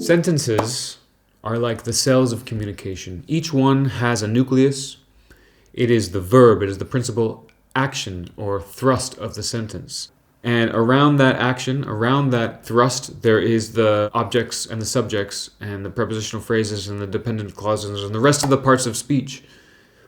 Sentences are like the cells of communication. Each one has a nucleus. It is the verb, it is the principal action or thrust of the sentence. And around that action, around that thrust, there is the objects and the subjects and the prepositional phrases and the dependent clauses and the rest of the parts of speech.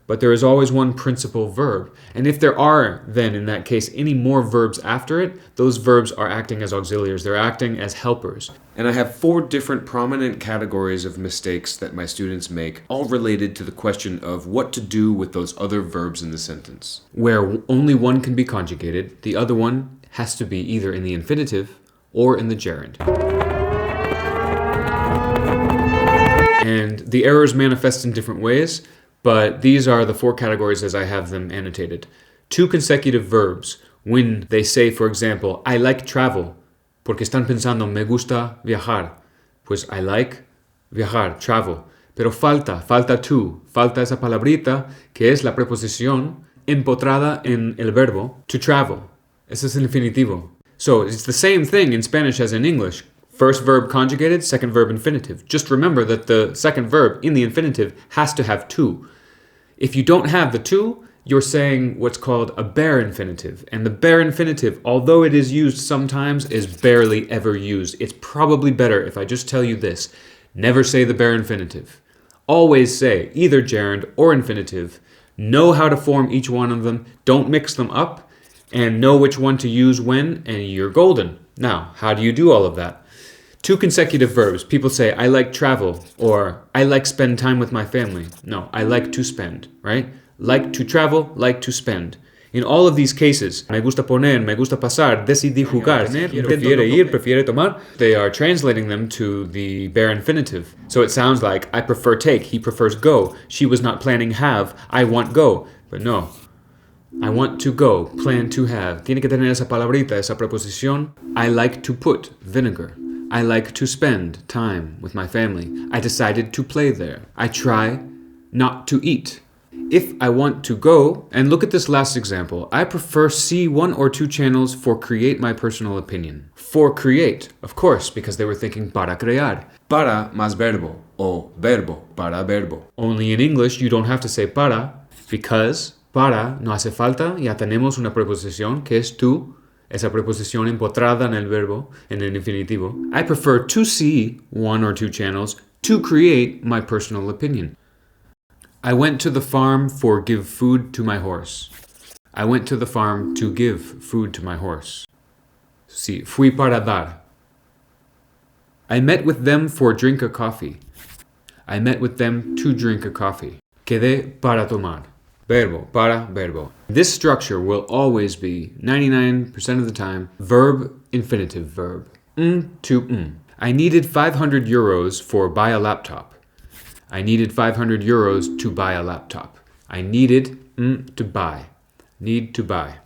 But there is always one principal verb. And if there are, then in that case, any more verbs after it, those verbs are acting as auxiliaries. They're acting as helpers. And I have 4 different prominent categories of mistakes that my students make, all related to the question of what to do with those other verbs in the sentence. Where only one can be conjugated, the other one has to be either in the infinitive or in the gerund. And the errors manifest in different ways, but these are the 4 categories as I have them annotated. 2 consecutive verbs, when they say, for example, I like travel, porque están pensando, me gusta viajar. Pues I like viajar, travel. Pero falta esa palabrita, que es la preposición empotrada en el verbo, to travel. Ese es el infinitivo. So it's the same thing in Spanish as in English. First verb conjugated, second verb infinitive. Just remember that the second verb in the infinitive has to have to. If you don't have the to, you're saying what's called a bare infinitive. And the bare infinitive, although it is used sometimes, is barely ever used. It's probably better if I just tell you this. Never say the bare infinitive. Always say either gerund or infinitive. Know how to form each one of them. Don't mix them up. And know which one to use when, and you're golden. Now, how do you do all of that? 2 consecutive verbs. People say, I like travel, or I like spend time with my family. No, I like to spend, right? Like to travel, like to spend. In all of these cases, me gusta poner, me gusta pasar, decidí jugar, prefiere ir, prefiere tomar, they are translating them to the bare infinitive. So it sounds like, I prefer take, he prefers go, she was not planning have, I want go. But no, I want to go, plan to have. Tiene que tener esa palabrita, esa preposición. I like to put, vinegar. I like to spend time with my family. I decided to play there. I try not to eat. If I want to go, and look at this last example, I prefer see 1 or 2 channels for create my personal opinion. For create, of course, because they were thinking para crear. Para más verbo, o verbo para verbo. Only in English you don't have to say para, because para no hace falta, ya tenemos una preposición que es tú, esa preposición empotrada en el verbo, en el infinitivo. I prefer to see 1 or 2 channels to create my personal opinion. I went to the farm for give food to my horse. I went to the farm to give food to my horse. Sí, fui para dar. I met with them for drink a coffee. I met with them to drink a coffee. Quedé para tomar. Verbo, para, verbo. This structure will always be, 99% of the time, verb, infinitive verb. To. I needed 500 euros for buy a laptop. I needed 500 euros to buy a laptop. I needed to buy. Need to buy.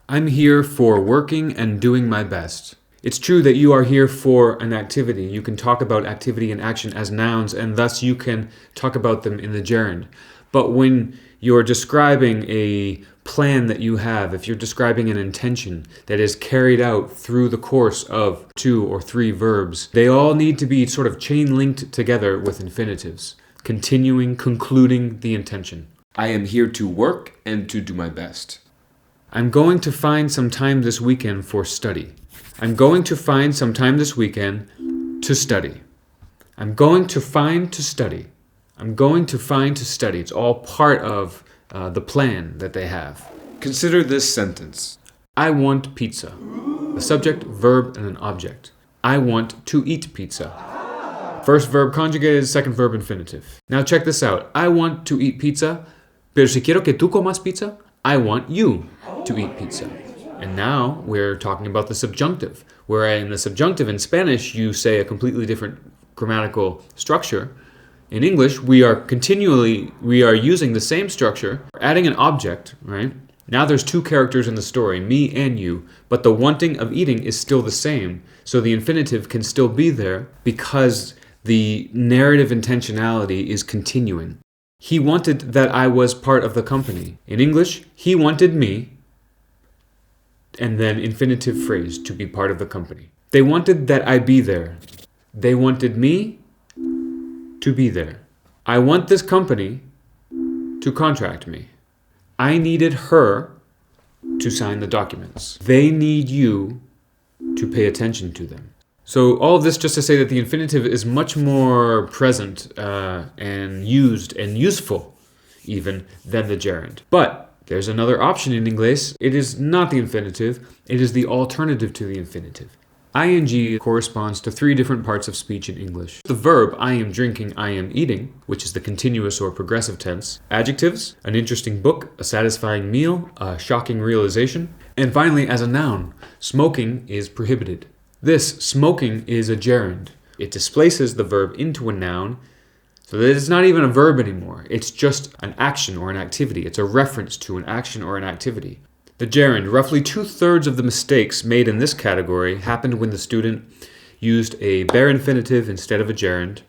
I'm here for working and doing my best. It's true that you are here for an activity. You can talk about activity and action as nouns, and thus you can talk about them in the gerund. But when you're describing a plan that you have, if you're describing an intention that is carried out through the course of 2 or 3 verbs, they all need to be sort of chain-linked together with infinitives, continuing, concluding the intention. I am here to work and to do my best. I'm going to find some time this weekend for study. I'm going to find some time this weekend to study. I'm going to find to study. I'm going to find to study. It's all part of the plan that they have. Consider this sentence. I want pizza. A subject, verb, and an object. I want to eat pizza. First verb conjugated, second verb infinitive. Now check this out. I want to eat pizza, pero si quiero que tú comas pizza, I want you to eat pizza. And now we're talking about the subjunctive, where in the subjunctive in Spanish, you say a completely different grammatical structure. In English, we are using the same structure, adding an object, right? Now there's 2 characters in the story, me and you, but the wanting of eating is still the same. So the infinitive can still be there because the narrative intentionality is continuing. He wanted that I was part of the company. In English, he wanted me and then infinitive phrase, to be part of the company. They wanted that I be there. They wanted me to be there. I want this company to contract me. I needed her to sign the documents. They need you to pay attention to them. So all of this just to say that the infinitive is much more present and used and useful even than the gerund. But there's another option in English. It is not the infinitive, it is the alternative to the infinitive. ing corresponds to 3 different parts of speech in English. The verb, I am drinking, I am eating, which is the continuous or progressive tense. Adjectives, an interesting book, a satisfying meal, a shocking realization. And finally, as a noun, smoking is prohibited. This smoking is a gerund. It displaces the verb into a noun, so that it's not even a verb anymore. It's just an action or an activity. It's a reference to an action or an activity. The gerund, roughly 2/3 of the mistakes made in this category happened when the student used a bare infinitive instead of a gerund.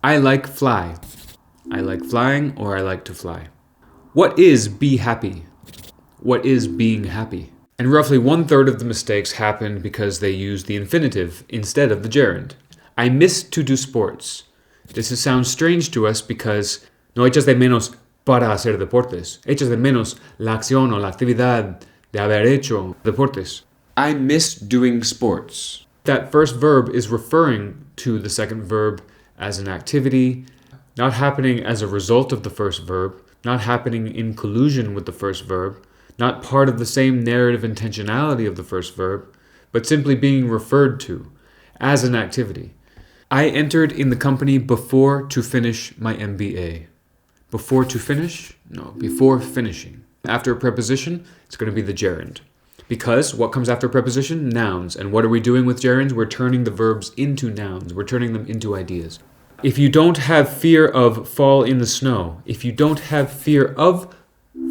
I like fly. I like flying, or I like to fly. What is be happy? What is being happy? And roughly 1/3 of the mistakes happened because they used the infinitive instead of the gerund. I miss to do sports. This sounds strange to us because no echas de menos para hacer deportes. Echas de menos la acción o la actividad de haber hecho deportes. I miss doing sports. That first verb is referring to the second verb as an activity, not happening as a result of the first verb, not happening in collusion with the first verb, not part of the same narrative intentionality of the first verb, but simply being referred to as an activity. I entered in the company before to finish my MBA. Before to finish? No, before finishing. After a preposition, it's going to be the gerund. Because what comes after preposition? Nouns. And what are we doing with gerunds? We're turning the verbs into nouns. We're turning them into ideas. If you don't have fear of fall in the snow, if you don't have fear of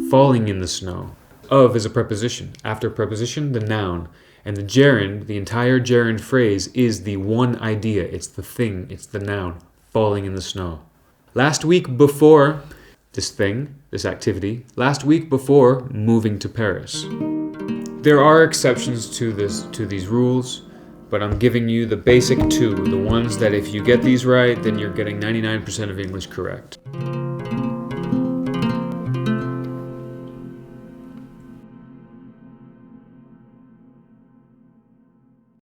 falling in the snow, of is a preposition. After preposition, the noun. And the gerund, the entire gerund phrase, is the one idea. It's the thing. It's the noun. Falling in the snow. Last week before this thing, this activity, last week before moving to Paris. There are exceptions to these rules, but I'm giving you the basic 2, the ones that if you get these right, then you're getting 99% of English correct.